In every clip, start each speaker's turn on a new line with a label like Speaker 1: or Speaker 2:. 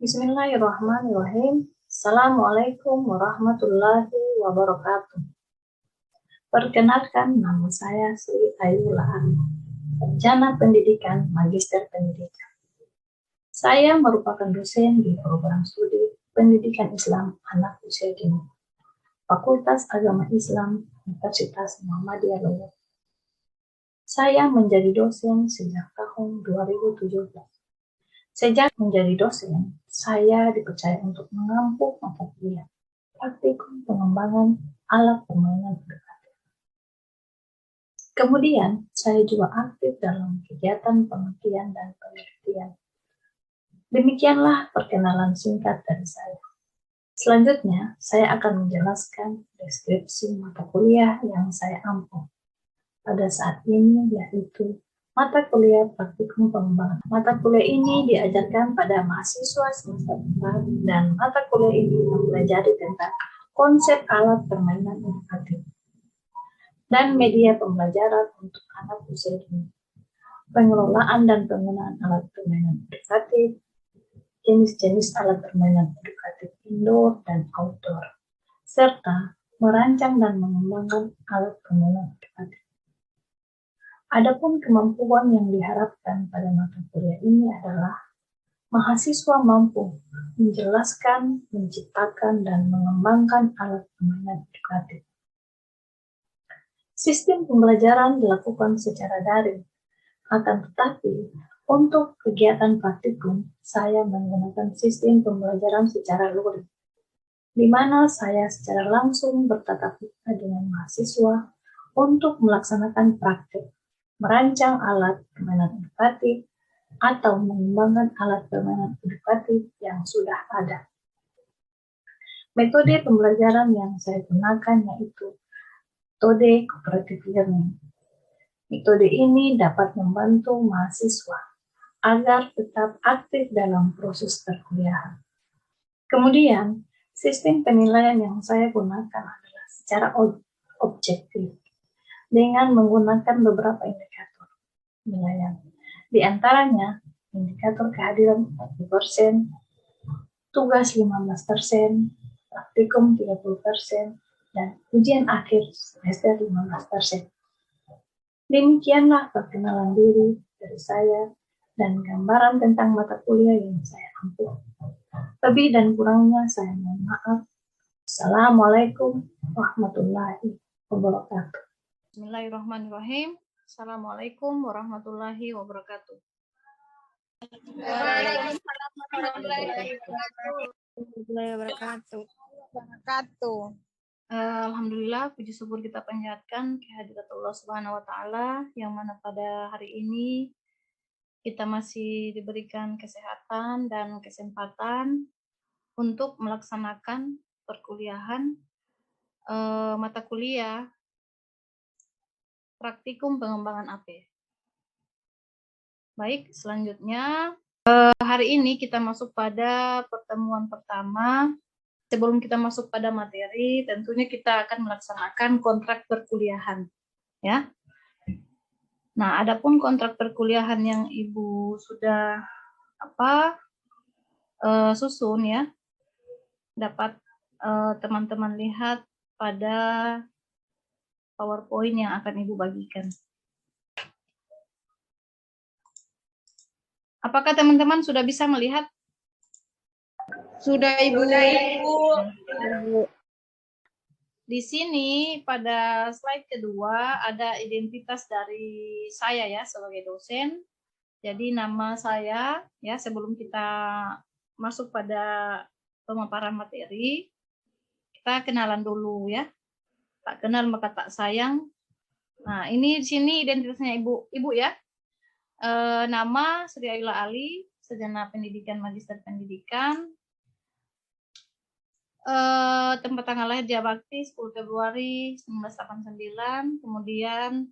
Speaker 1: Bismillahirrahmanirrahim. Assalamualaikum warahmatullahi wabarakatuh. Perkenalkan, nama saya Sri Ayula Ari, Sarjana Pendidikan Magister Pendidikan. Saya merupakan dosen di program studi Pendidikan Islam Anak Usia Dini, Fakultas Agama Islam Universitas Muhammadiyah Lombok. Saya menjadi dosen sejak tahun 2017. Sejak menjadi dosen, saya dipercaya untuk mengampu mata kuliah praktikum pengembangan alat permainan edukatif. Kemudian, saya juga aktif dalam kegiatan penelitian dan penelitian. Demikianlah perkenalan singkat dari saya. Selanjutnya, saya akan menjelaskan deskripsi mata kuliah yang saya ampu pada saat ini, yaitu mata kuliah praktikum pengembangan. Mata kuliah ini diajarkan pada mahasiswa semester 4 dan mata kuliah ini mempelajari tentang konsep alat permainan edukatif dan media pembelajaran untuk anak usia dini, pengelolaan dan penggunaan alat permainan edukatif, jenis-jenis alat permainan edukatif indoor dan outdoor, serta merancang dan mengembangkan alat permainan edukatif. Adapun kemampuan yang diharapkan pada mata kuliah ini adalah mahasiswa mampu menjelaskan, menciptakan, dan mengembangkan alat permainan edukatif. Sistem pembelajaran dilakukan secara daring, akan tetapi untuk kegiatan praktikum, saya menggunakan sistem pembelajaran secara luring, di mana saya secara langsung bertatap muka dengan mahasiswa untuk melaksanakan praktik, merancang alat permainan edukatif, atau mengembangkan alat permainan edukatif yang sudah ada. Metode pembelajaran yang saya gunakan yaitu metode cooperative learning. Metode ini dapat membantu mahasiswa agar tetap aktif dalam proses perkuliahan. Kemudian, sistem penilaian yang saya gunakan adalah secara objektif dengan menggunakan beberapa indikator penilaian. Di antaranya, indikator kehadiran 40%, tugas 15%, praktikum 30%, dan ujian akhir semester 15%. Demikianlah perkenalan diri dari saya dan gambaran tentang mata kuliah yang saya ampu. Lebih dan kurangnya saya mohon maaf. Assalamualaikum warahmatullahi wabarakatuh. Bismillahirrahmanirrahim. Assalamualaikum warahmatullahi wabarakatuh.
Speaker 2: Waalaikumsalam warahmatullahi wabarakatuh.
Speaker 1: Alhamdulillah, puji syukur kita panjatkan kehadirat Allah Subhanahu wa Ta'ala, yang mana pada hari ini kita masih diberikan kesehatan dan kesempatan untuk melaksanakan perkuliahan mata kuliah praktikum pengembangan AP. Baik, selanjutnya hari ini kita masuk pada pertemuan pertama. Sebelum kita masuk pada materi, tentunya kita akan melaksanakan kontrak perkuliahan, ya. Nah, adapun kontrak perkuliahan yang Ibu sudah susun, ya, dapat teman-teman lihat pada PowerPoint yang akan Ibu bagikan. Apakah teman-teman sudah bisa melihat?
Speaker 2: Sudah, Ibu.
Speaker 1: Di sini pada slide kedua ada identitas dari saya, ya, sebagai dosen. Jadi nama saya, ya, sebelum kita masuk pada pemaparan materi, kita kenalan dulu, ya. Tak kenal maka tak sayang. Nah, ini di sini identitasnya Ibu, ya. Nama Sri Ayula Ali, Sarjana Pendidikan Magister Pendidikan. Tempat tanggal lahir Jabakti 10 Februari 1989, kemudian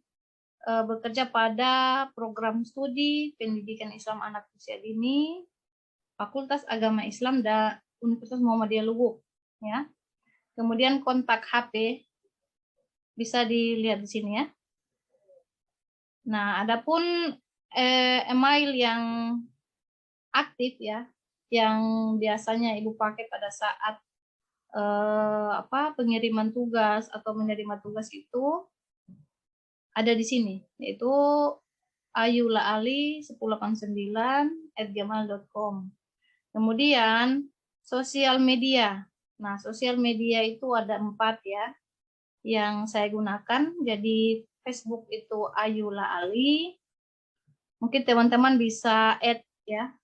Speaker 1: bekerja pada program studi Pendidikan Islam Anak Usia Dini, Fakultas Agama Islam dan Universitas Muhammadiyah Lubuk, ya. Kemudian kontak HP bisa dilihat di sini, ya. Nah, adapun email yang aktif, ya, yang biasanya Ibu pakai pada saat pengiriman tugas atau menerima tugas itu ada di sini, yaitu ayulaali1089@gmail.com. Kemudian sosial media. Nah, sosial media itu ada 4 ya yang saya gunakan. Jadi Facebook itu Ayula Ali. Mungkin teman-teman bisa add ya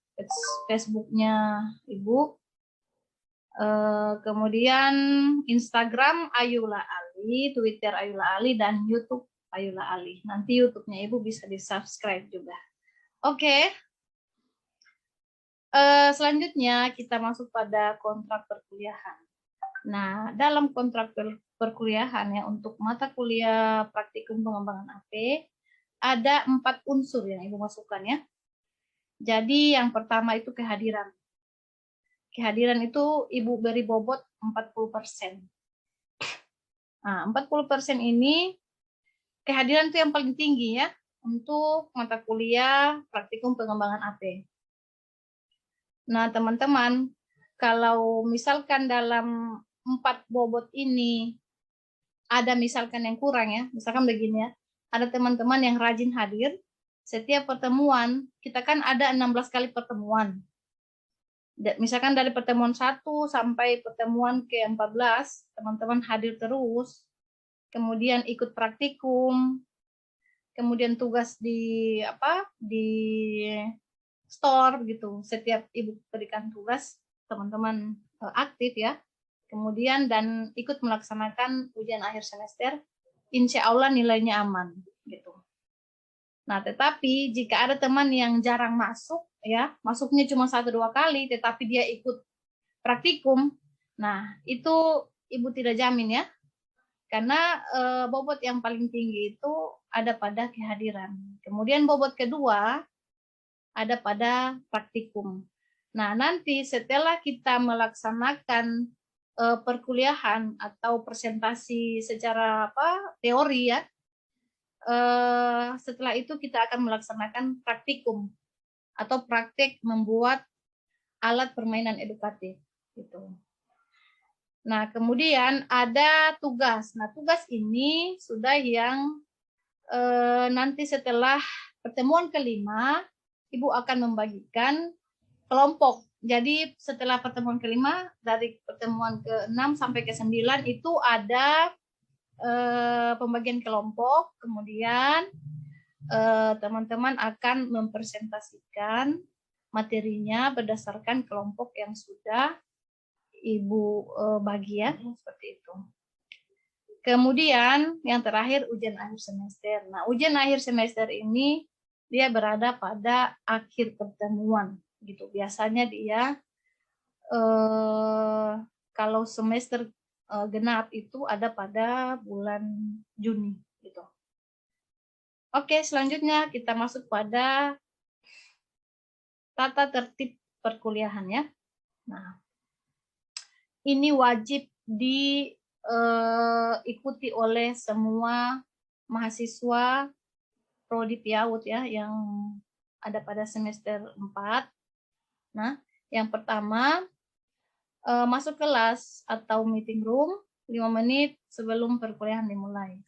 Speaker 1: Facebooknya Ibu. Kemudian Instagram Ayula Ali, Twitter Ayula Ali, dan YouTube Ayula Ali. Nanti YouTube-nya Ibu bisa di-subscribe juga. Oke. Selanjutnya kita masuk pada kontrak perkuliahan. Nah, dalam kontrak perkuliahan ya untuk mata kuliah praktikum pengembangan AP ada 4 unsur yang Ibu masukkan ya. Jadi yang pertama itu kehadiran. Kehadiran itu Ibu beri bobot 40%. Nah, 40% ini kehadiran itu yang paling tinggi ya untuk mata kuliah praktikum pengembangan AP. Nah, teman-teman, kalau misalkan dalam 4 bobot ini ada misalkan yang kurang ya, misalkan begini ya, ada teman-teman yang rajin hadir, setiap pertemuan, kita kan ada 16 kali pertemuan. Misalkan dari pertemuan 1 sampai pertemuan ke-14, teman-teman hadir terus, kemudian ikut praktikum, kemudian tugas di store gitu. Setiap Ibu berikan tugas, teman-teman aktif ya. Kemudian dan ikut melaksanakan ujian akhir semester, insya Allah nilainya aman gitu. Nah, tetapi jika ada teman yang jarang masuk ya, masuknya cuma 1-2 kali, tetapi dia ikut praktikum, nah itu Ibu tidak jamin ya, karena bobot yang paling tinggi itu ada pada kehadiran. Kemudian bobot kedua ada pada praktikum. Nah, nanti setelah kita melaksanakan perkuliahan atau presentasi secara teori ya, setelah itu kita akan melaksanakan praktikum atau praktek membuat alat permainan edukatif gitu. Nah, kemudian ada tugas. Nah, tugas ini sudah yang nanti setelah pertemuan kelima, Ibu akan membagikan kelompok. Jadi setelah pertemuan kelima, dari pertemuan ke-6 sampai ke-9 itu ada pembagian kelompok, kemudian teman-teman akan mempresentasikan materinya berdasarkan kelompok yang sudah Ibu bagi ya, seperti itu. Kemudian yang terakhir ujian akhir semester. Nah, ujian akhir semester ini dia berada pada akhir pertemuan gitu. Biasanya dia kalau semester genap itu ada pada bulan Juni gitu. Oke, selanjutnya kita masuk pada tata tertib perkuliahan ya. Nah, ini wajib diikuti oleh semua mahasiswa prodi PIAUD ya yang ada pada semester 4. Nah, yang pertama masuk kelas atau meeting room 5 menit sebelum perkuliahan dimulai.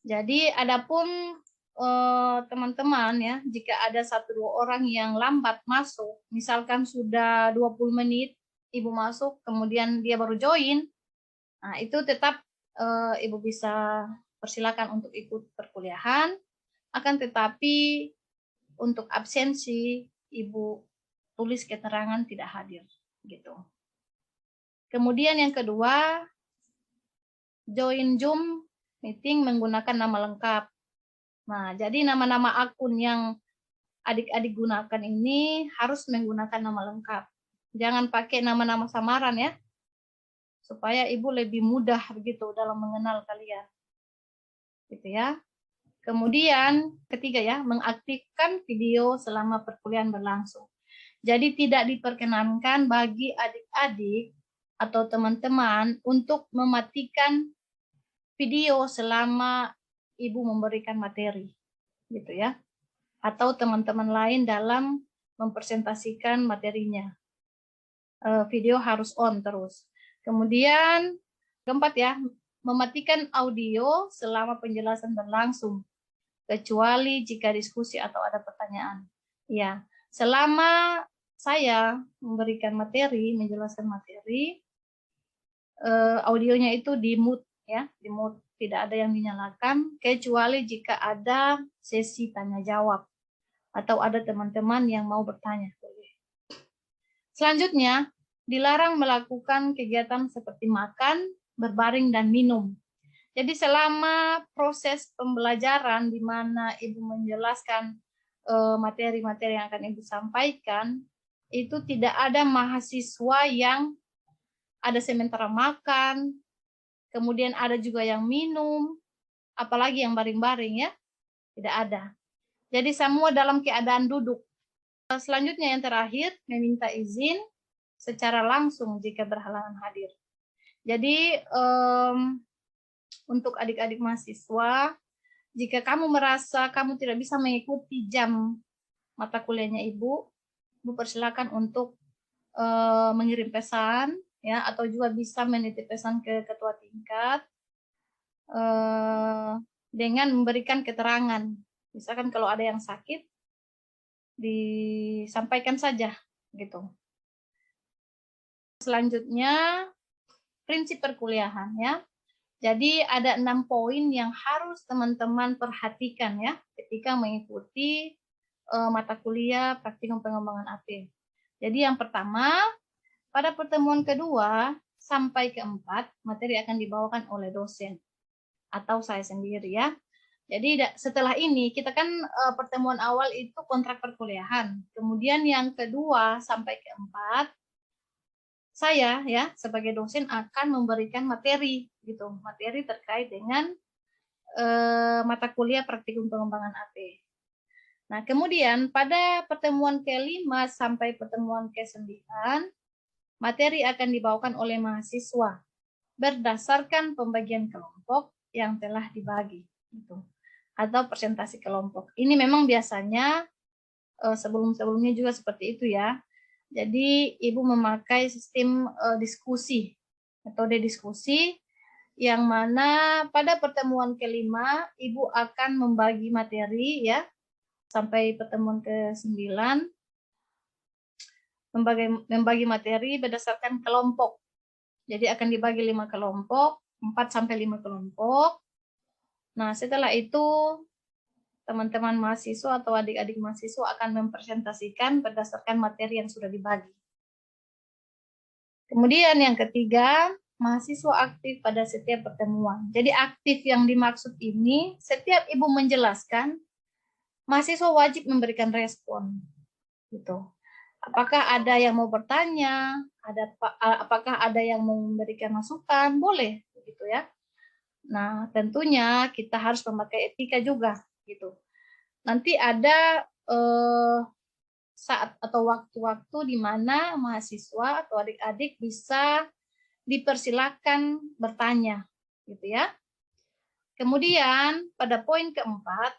Speaker 1: Jadi adapun teman-teman ya, jika ada 1-2 orang yang lambat masuk, misalkan sudah 20 menit Ibu masuk, kemudian dia baru join, nah itu tetap Ibu bisa persilakan untuk ikut perkuliahan, akan tetapi untuk absensi Ibu tulis keterangan tidak hadir gitu. Kemudian yang kedua, join Zoom meeting menggunakan nama lengkap. Nah, jadi nama-nama akun yang adik-adik gunakan ini harus menggunakan nama lengkap. Jangan pakai nama-nama samaran ya, supaya Ibu lebih mudah begitu dalam mengenal kalian. Gitu ya. Kemudian ketiga ya, mengaktifkan video selama perkuliahan berlangsung. Jadi tidak diperkenankan bagi adik-adik atau teman-teman untuk mematikan video selama Ibu memberikan materi. Gitu ya. Atau teman-teman lain dalam mempresentasikan materinya. Video harus on terus. Kemudian keempat ya, mematikan audio selama penjelasan berlangsung, kecuali jika diskusi atau ada pertanyaan. Ya, selama saya memberikan materi, menjelaskan materi, audionya itu di mute ya, di mute, tidak ada yang dinyalakan, kecuali jika ada sesi tanya jawab atau ada teman-teman yang mau bertanya. Selanjutnya, dilarang melakukan kegiatan seperti makan, berbaring, dan minum. Jadi selama proses pembelajaran di mana Ibu menjelaskan materi-materi yang akan Ibu sampaikan, itu tidak ada mahasiswa yang ada sementara makan, kemudian ada juga yang minum, apalagi yang baring-baring ya, tidak ada. Jadi semua dalam keadaan duduk. Selanjutnya yang terakhir, meminta izin secara langsung jika berhalangan hadir. Jadi untuk adik-adik mahasiswa, jika kamu merasa kamu tidak bisa mengikuti jam mata kuliahnya Ibu persilakan untuk mengirim pesan ya, atau juga bisa menitip pesan ke ketua tingkat dengan memberikan keterangan. Misalkan kalau ada yang sakit, disampaikan saja gitu. Selanjutnya prinsip perkuliahan ya. Jadi ada 6 poin yang harus teman-teman perhatikan ya ketika mengikuti mata kuliah praktikum pengembangan AP. Jadi yang pertama, pada pertemuan kedua sampai keempat materi akan dibawakan oleh dosen atau saya sendiri ya. Jadi setelah ini kita kan pertemuan awal itu kontrak perkuliahan. Kemudian yang kedua sampai keempat saya ya sebagai dosen akan memberikan materi gitu, materi terkait dengan mata kuliah praktikum pengembangan AP. Nah, kemudian pada pertemuan ke-5 sampai pertemuan ke-9 materi akan dibawakan oleh mahasiswa berdasarkan pembagian kelompok yang telah dibagi gitu. Atau presentasi kelompok. Ini memang biasanya sebelum-sebelumnya juga seperti itu ya. Jadi Ibu memakai sistem diskusi, metode diskusi, yang mana pada pertemuan ke-5 Ibu akan membagi materi ya, sampai pertemuan ke-9 membagi materi berdasarkan kelompok. Jadi akan dibagi 5 kelompok, 4 sampai 5 kelompok. Nah, setelah itu teman-teman mahasiswa atau adik-adik mahasiswa akan mempresentasikan berdasarkan materi yang sudah dibagi. Kemudian yang ketiga, mahasiswa aktif pada setiap pertemuan. Jadi aktif yang dimaksud ini, setiap Ibu menjelaskan, mahasiswa wajib memberikan respon. Gitu. Apakah ada yang mau bertanya, apakah ada yang mau memberikan masukan, boleh, gitu ya. Nah, tentunya kita harus memakai etika juga, gitu. Nanti ada saat atau waktu-waktu di mana mahasiswa atau adik-adik bisa dipersilakan bertanya, gitu ya. Kemudian pada poin keempat,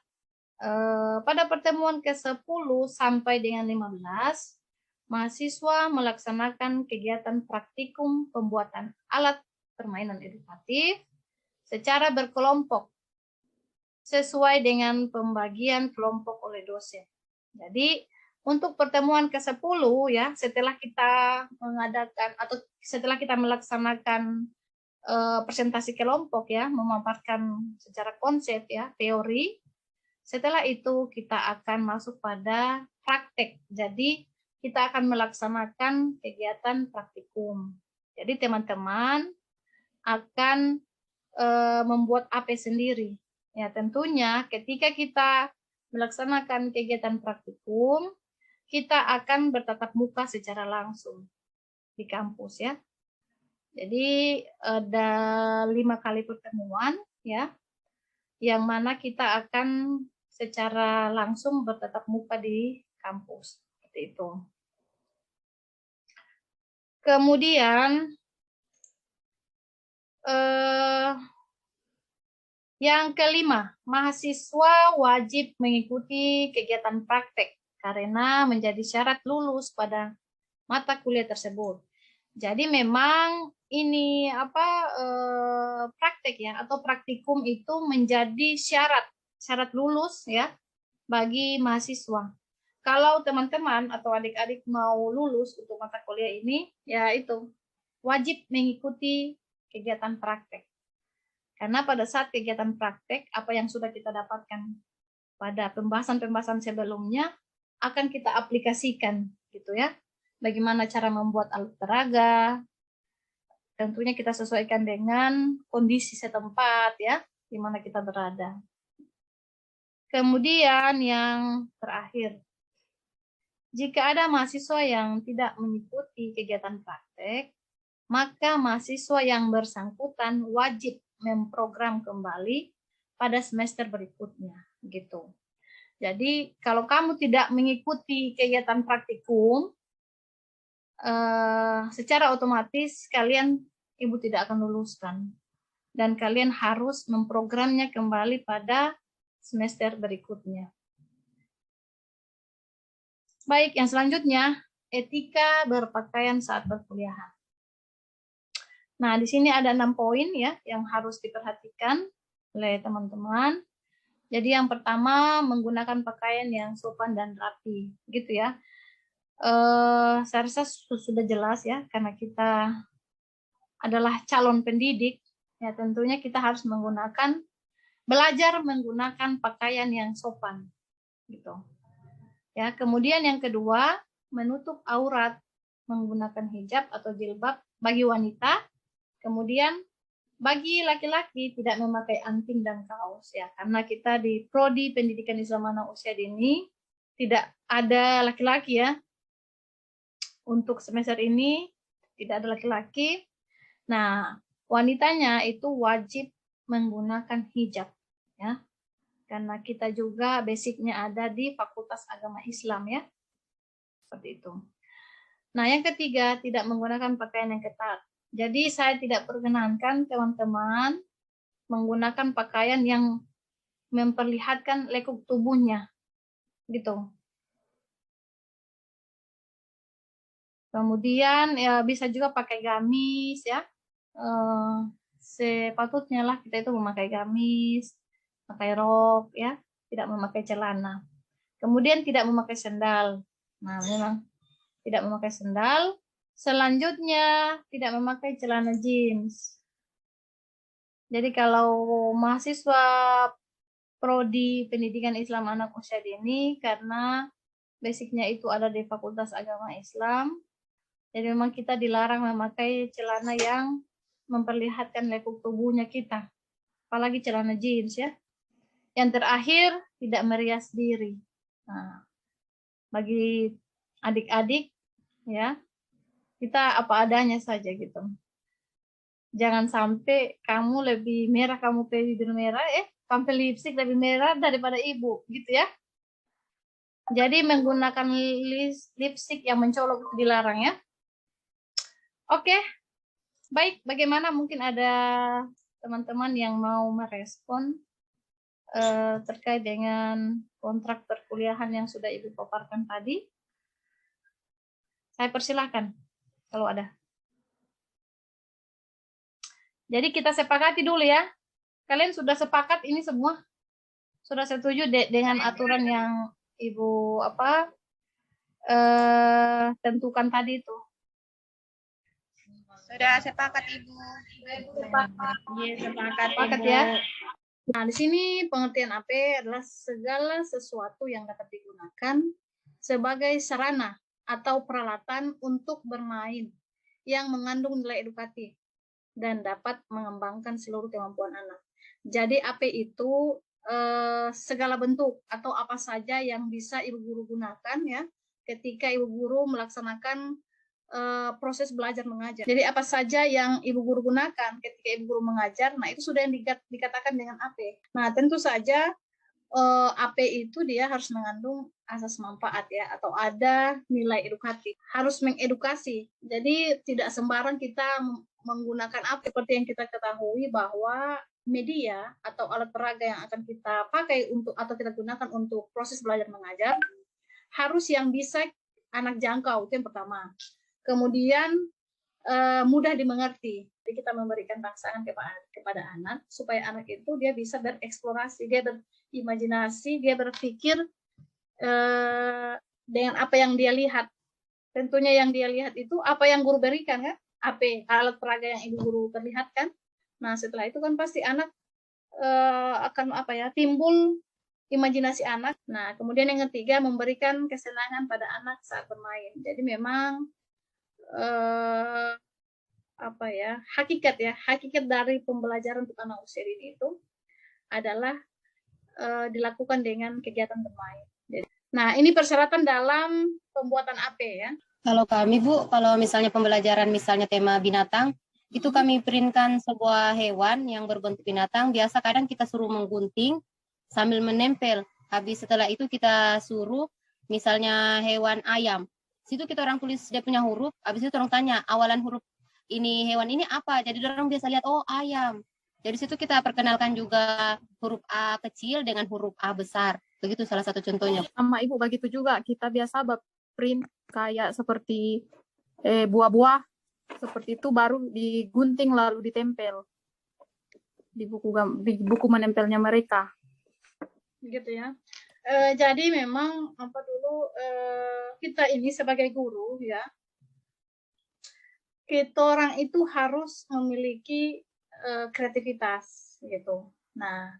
Speaker 1: pada pertemuan ke-10 sampai dengan 15, mahasiswa melaksanakan kegiatan praktikum pembuatan alat permainan edukatif secara berkelompok sesuai dengan pembagian kelompok oleh dosen. Jadi untuk pertemuan ke-10 ya, setelah kita mengadakan atau setelah kita melaksanakan presentasi kelompok ya, memaparkan secara konsep ya, teori. Setelah itu kita akan masuk pada praktek. Jadi kita akan melaksanakan kegiatan praktikum. Jadi teman-teman akan membuat AP sendiri. Ya, tentunya ketika kita melaksanakan kegiatan praktikum, kita akan bertatap muka secara langsung di kampus ya. Jadi ada 5 kali pertemuan ya, yang mana kita akan secara langsung bertatap muka di kampus seperti itu. Kemudian yang kelima, mahasiswa wajib mengikuti kegiatan praktek karena menjadi syarat lulus pada
Speaker 3: mata kuliah tersebut. Jadi memang ini praktek ya atau praktikum itu menjadi syarat lulus ya bagi mahasiswa. Kalau teman-teman atau adik-adik mau lulus untuk mata kuliah ini, ya itu wajib mengikuti kegiatan praktek. Karena pada saat kegiatan praktek, apa yang sudah kita dapatkan pada pembahasan-pembahasan sebelumnya akan kita aplikasikan gitu ya. Bagaimana cara membuat alat peraga, tentunya kita sesuaikan dengan kondisi setempat ya, di mana kita berada. Kemudian yang terakhir, jika ada mahasiswa yang tidak mengikuti kegiatan praktek, maka mahasiswa yang bersangkutan wajib memprogram kembali pada semester berikutnya, gitu. Jadi kalau kamu tidak mengikuti kegiatan praktikum, secara otomatis ibu tidak akan luluskan dan kalian harus memprogramnya kembali pada semester berikutnya. Baik, yang selanjutnya etika berpakaian saat perkuliahan. Nah, di sini ada 6 poin ya yang harus diperhatikan oleh teman-teman. Jadi yang pertama menggunakan pakaian yang sopan dan rapi, gitu ya. Saya rasa sudah jelas ya, karena kita adalah calon pendidik, ya tentunya kita harus belajar menggunakan pakaian yang sopan, gitu. Ya, kemudian yang kedua, menutup aurat menggunakan hijab atau jilbab bagi wanita. Kemudian bagi laki-laki tidak memakai anting dan kaos ya, karena kita di prodi pendidikan Islam anak usia dini tidak ada laki-laki ya. Untuk semester ini tidak ada laki-laki. Nah, wanitanya itu wajib menggunakan hijab ya. Karena kita juga basicnya ada di Fakultas Agama Islam ya. Seperti itu. Nah, yang ketiga, tidak menggunakan pakaian yang ketat. Jadi saya tidak perkenankan teman-teman menggunakan pakaian yang memperlihatkan lekuk tubuhnya. Gitu. Kemudian ya bisa juga pakai gamis ya. Sepatutnya lah kita itu memakai gamis, pakai rok ya, tidak memakai celana. Kemudian tidak memakai sendal. Nah, memang tidak memakai sendal. Selanjutnya tidak memakai celana jeans. Jadi kalau mahasiswa prodi pendidikan Islam anak usia dini, karena basicnya itu ada di Fakultas Agama Islam, jadi memang kita dilarang memakai celana yang memperlihatkan lekuk tubuhnya kita, apalagi celana jeans ya. Yang terakhir, tidak merias diri. Nah, bagi adik-adik ya, kita apa adanya saja gitu. Jangan sampai kamu lebih merah, kamu pakai bibir merah, sampai lipstik lebih merah daripada ibu, gitu ya. Jadi menggunakan lipstik yang mencolok itu dilarang ya. Oke, baik. Bagaimana mungkin ada teman-teman yang mau merespon terkait dengan kontrak perkuliahan yang sudah Ibu paparkan tadi? Saya persilahkan kalau ada. Jadi kita sepakati dulu ya. Kalian sudah sepakat ini semua? Sudah setuju dengan aturan yang Ibu tentukan tadi itu?
Speaker 2: Sudah sepakat Ibu.
Speaker 3: Sepakat ya. Nah, di sini pengertian AP adalah segala sesuatu yang dapat digunakan sebagai sarana atau peralatan untuk bermain yang mengandung nilai edukatif dan dapat mengembangkan seluruh kemampuan anak. Jadi AP itu segala bentuk atau apa saja yang bisa ibu guru gunakan ya ketika ibu guru melaksanakan proses belajar mengajar. Jadi apa saja yang ibu guru gunakan ketika ibu guru mengajar, nah itu sudah yang dikatakan dengan AP. Nah tentu saja AP itu dia harus mengandung asas manfaat ya, atau ada nilai edukatif, harus mengedukasi. Jadi tidak sembarang kita menggunakan AP. Seperti yang kita ketahui bahwa media atau alat peraga yang akan kita pakai untuk atau kita gunakan untuk proses belajar mengajar harus yang bisa anak jangkau, itu yang pertama. kemudian mudah dimengerti. Jadi kita memberikan rangsangan kepada anak supaya anak itu dia bisa bereksplorasi, dia berimajinasi, dia berpikir dengan apa yang dia lihat. Tentunya yang dia lihat itu apa yang guru berikan kan, alat peraga yang ibu guru perlihatkan. Nah setelah itu kan pasti anak akan timbul imajinasi anak. Nah kemudian yang ketiga, memberikan kesenangan pada anak saat bermain. Jadi memang hakikat dari pembelajaran untuk anak usia dini itu adalah dilakukan dengan kegiatan bermain. Nah, ini persyaratan dalam pembuatan AP ya.
Speaker 4: Kalau kami Bu, kalau misalnya pembelajaran misalnya tema binatang, itu kami printkan sebuah hewan yang berbentuk binatang. Biasa kadang kita suruh menggunting sambil menempel. Habis setelah itu kita suruh misalnya hewan ayam. Situ kita orang tulis dia punya huruf, habis itu orang tanya awalan huruf ini hewan ini apa. Jadi orang biasa lihat oh ayam. Jadi situ kita perkenalkan juga huruf A kecil dengan huruf A besar. Begitu salah satu contohnya.
Speaker 2: Sama Ibu begitu juga, kita biasa print kayak seperti buah-buah seperti itu, baru digunting lalu ditempel di buku menempelnya mereka.
Speaker 3: Gitu ya. Jadi memang kita ini sebagai guru ya, kita orang itu harus memiliki kreativitas gitu. Nah,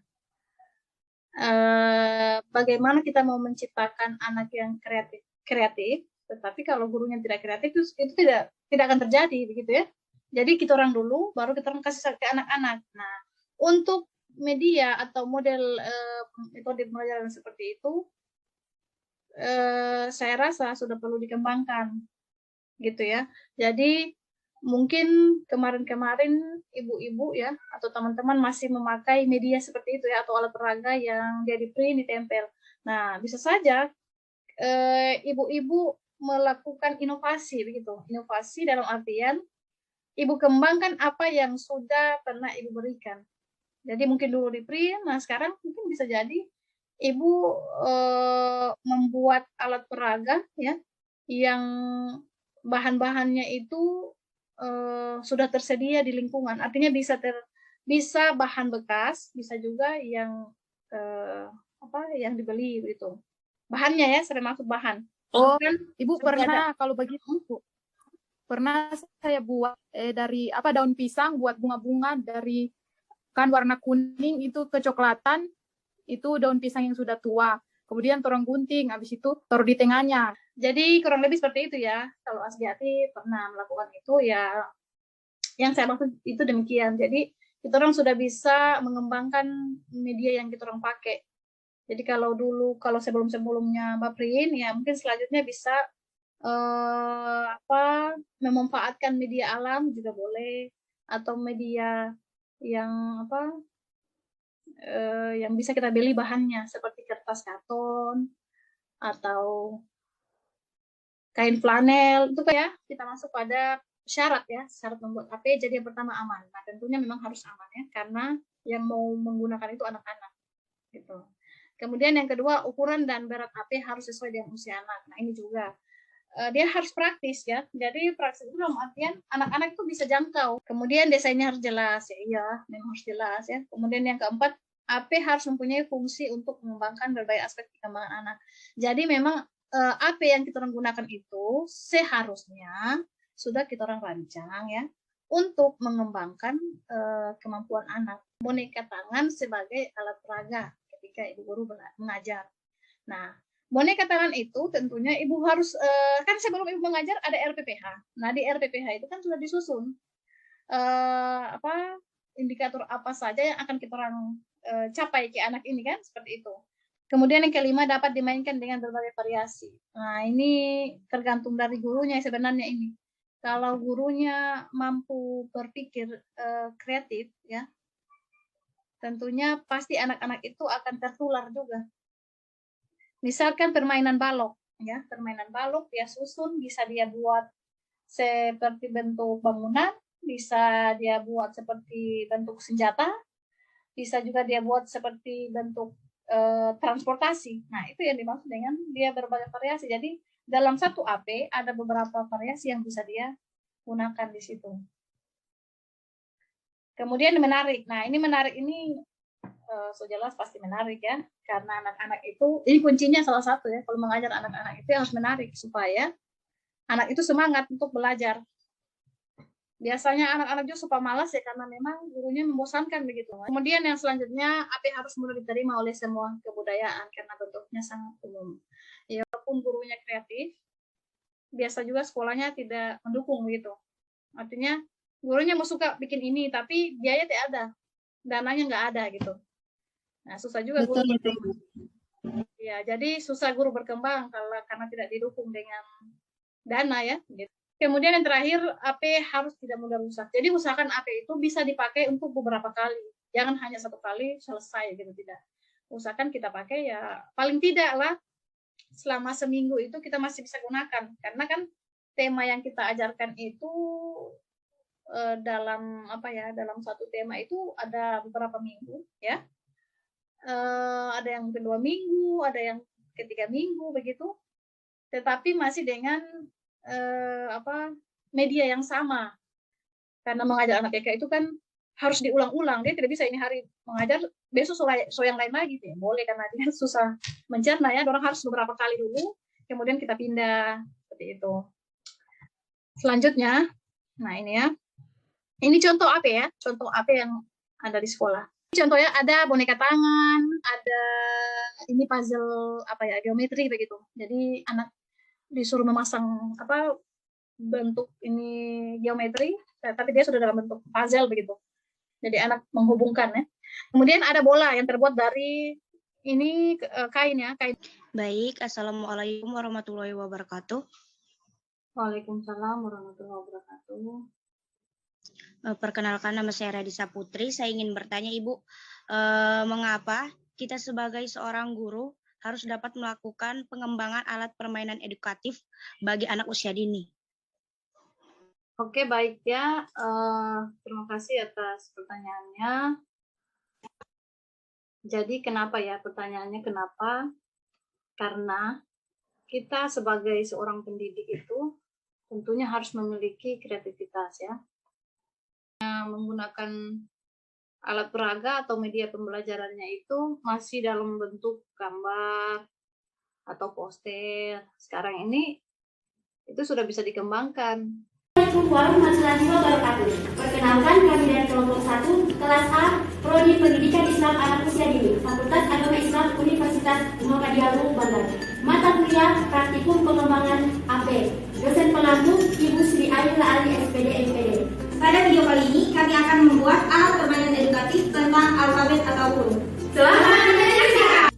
Speaker 3: bagaimana kita mau menciptakan anak yang kreatif, tetapi kalau gurunya tidak kreatif itu tidak akan terjadi begitu ya. Jadi kita orang dulu, baru kita orang kasih ke anak-anak. Nah, untuk media atau model metode pembelajaran seperti itu, saya rasa sudah perlu dikembangkan, gitu ya. Jadi mungkin kemarin-kemarin ibu-ibu ya atau teman-teman masih memakai media seperti itu ya, atau alat peraga yang dia di print ditempel. Nah, bisa saja ibu-ibu melakukan inovasi begitu. Inovasi dalam artian ibu kembangkan apa yang sudah pernah ibu berikan. Jadi mungkin dulu di print, nah sekarang mungkin bisa jadi ibu membuat alat peraga ya yang bahan-bahannya itu sudah tersedia di lingkungan. Artinya bisa bahan bekas, bisa juga yang yang dibeli gitu. Bahannya ya, saya maksud bahan.
Speaker 2: Oh, Ibu pernah kalau begitu, pernah saya buat dari daun pisang, buat bunga-bunga dari kan warna kuning itu kecoklatan, itu daun pisang yang sudah tua. Kemudian torong gunting, habis itu taruh di tengahnya.
Speaker 3: Jadi kurang lebih seperti itu ya. Kalau Asbiati pernah melakukan itu ya, yang saya maksud itu demikian. Jadi kita orang sudah bisa mengembangkan media yang kita orang pakai. Jadi kalau sebelum-sebelumnya Baprin ya mungkin selanjutnya bisa memanfaatkan media alam juga boleh, atau media yang yang bisa kita beli bahannya seperti kertas karton atau kain flanel. Itu ya kita masuk pada syarat membuat AP. Jadi yang pertama aman. Nah tentunya memang harus aman ya, karena yang mau menggunakan itu anak-anak gitu. Kemudian yang kedua, ukuran dan berat AP harus sesuai dengan usia anak. Nah ini juga dia harus praktis ya. Jadi praktis itu dalam artian anak-anak itu bisa jangkau. Kemudian desainnya harus jelas ya, iya memang harus jelas ya. Kemudian yang keempat, AP harus mempunyai fungsi untuk mengembangkan berbagai aspek perkembangan anak. Jadi memang AP yang kita gunakan itu seharusnya sudah kita orang rancang ya untuk mengembangkan kemampuan anak. Boneka tangan sebagai alat peraga ketika ibu guru mengajar. Nah, boneka tangan itu tentunya ibu harus kan sebelum ibu mengajar ada RPPH. Nah, di RPPH itu kan sudah disusun indikator apa saja yang akan kita orang capai ke anak ini kan, seperti itu. Kemudian yang kelima, dapat dimainkan dengan berbagai variasi. Nah, ini tergantung dari gurunya sebenarnya ini. Kalau gurunya mampu berpikir kreatif ya, tentunya pasti anak-anak itu akan tertular juga. Misalkan permainan balok ya, permainan balok dia susun, bisa dia buat seperti bentuk bangunan, bisa dia buat seperti bentuk senjata, bisa juga dia buat seperti bentuk transportasi. Nah, itu yang dimaksud dengan dia berbagai variasi. Jadi dalam satu AP ada beberapa variasi yang bisa dia gunakan di situ. Kemudian menarik. Nah, ini menarik ini so jelas pasti menarik ya, karena anak-anak itu ini kuncinya salah satu ya, kalau mengajar anak-anak itu harus menarik supaya anak itu semangat untuk belajar. Biasanya anak-anak juga suka malas ya karena memang gurunya membosankan begitu. Kemudian yang selanjutnya AP harus mudah diterima oleh semua kebudayaan karena bentuknya sangat umum. Ya, walaupun gurunya kreatif, biasa juga sekolahnya tidak mendukung gitu. Artinya gurunya mau suka bikin ini tapi biaya tidak ada, dananya nggak ada gitu. Nah, susah juga guru berkembang. Ya, jadi susah guru berkembang karena tidak didukung dengan dana ya. Gitu. Kemudian yang terakhir, AP harus tidak mudah rusak. Jadi usahakan AP itu bisa dipakai untuk beberapa kali. Jangan hanya satu kali selesai gitu, tidak. Usahakan kita pakai ya paling tidak lah selama seminggu itu kita masih bisa gunakan. Karena kan tema yang kita ajarkan itu dalam satu tema itu ada beberapa minggu ya. Ada yang mungkin 2 minggu, ada yang 3 minggu begitu. Tetapi masih dengan media yang sama, karena mengajar anak TK itu kan harus diulang-ulang, dia tidak bisa ini hari mengajar besok so yang lain lagi ya boleh karena dia susah mencerna ya, orang harus beberapa kali dulu kemudian kita pindah seperti itu. Selanjutnya, nah ini ya, ini contoh AP ya, contoh AP yang ada di sekolah. Contohnya ada boneka tangan, ada ini puzzle geometri begitu, jadi anak disuruh memasang bentuk ini geometri, tapi dia sudah dalam bentuk puzzle begitu. Jadi anak menghubungkan ya. Kemudian ada bola yang terbuat dari ini kain ya, kain.
Speaker 5: Baik, assalamualaikum warahmatullahi wabarakatuh.
Speaker 3: Waalaikumsalam warahmatullahi wabarakatuh.
Speaker 5: Perkenalkan, nama saya Radisa Putri. Saya ingin bertanya Ibu, mengapa kita sebagai seorang guru harus dapat melakukan pengembangan alat permainan edukatif bagi anak usia dini?
Speaker 3: Oke, baik ya. Terima kasih atas pertanyaannya. Jadi kenapa ya pertanyaannya kenapa? Karena kita sebagai seorang pendidik itu tentunya harus memiliki kreativitas ya. Menggunakan alat peraga atau media pembelajarannya itu masih dalam bentuk gambar atau poster. Sekarang ini itu sudah bisa dikembangkan.
Speaker 6: Assalamualaikum warahmatullahi wabarakatuh. Perkenalkan, kami dari kelompok 1 kelas A Prodi Pendidikan Islam Anak Usia Dini, Fakultas Agama Islam Universitas Muhammadiyah Bandar. Mata kuliah Praktikum Pengembangan AP. Dosen pengampu Ibu Sri Ayu Ali SPD MPD. Pada video kali ini kami akan membuat alat permainan edukatif tentang alfabet atau huruf. Selamat menyaksikan.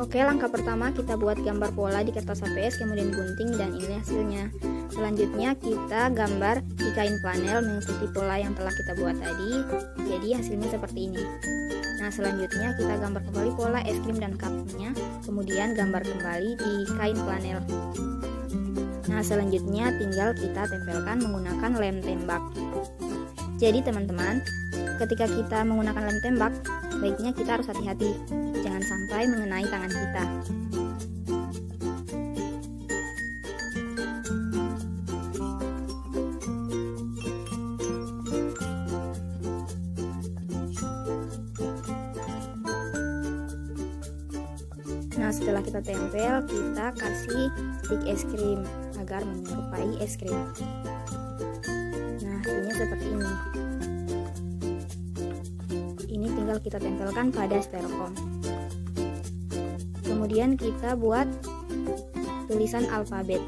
Speaker 7: Oke, langkah pertama kita buat gambar pola di kertas HPS, kemudian gunting, dan ini hasilnya. Selanjutnya kita gambar di kain flanel mengikuti pola yang telah kita buat tadi. Jadi hasilnya seperti ini. Nah, selanjutnya kita gambar kembali pola es krim dan cupnya, kemudian gambar kembali di kain flanel. Nah, selanjutnya tinggal kita tempelkan menggunakan lem tembak. Jadi teman-teman, ketika kita menggunakan lem tembak, baiknya kita harus hati-hati, jangan sampai mengenai tangan kita. Nah, setelah kita tempel, kita kasih stik es krim agar menyerupai es krim. Nah, hasilnya seperti ini. Ini tinggal kita tempelkan pada styrofoam. Kemudian kita buat tulisan alfabet.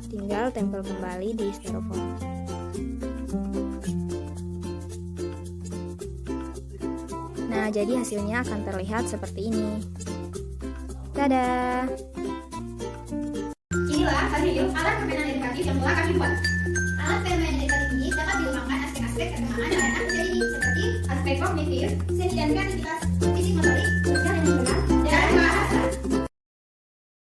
Speaker 7: Tinggal tempel kembali di styrofoam. Nah, jadi hasilnya akan terlihat seperti ini. Dadah!
Speaker 6: Inilah video alat permainan edukatif yang telah kami buat. Alat permainan edukatif ini dapat dikembangkan aspek-aspek perkembangan anak usia dini seperti aspek kognitif, seni dan kreativitas, fisik motorik,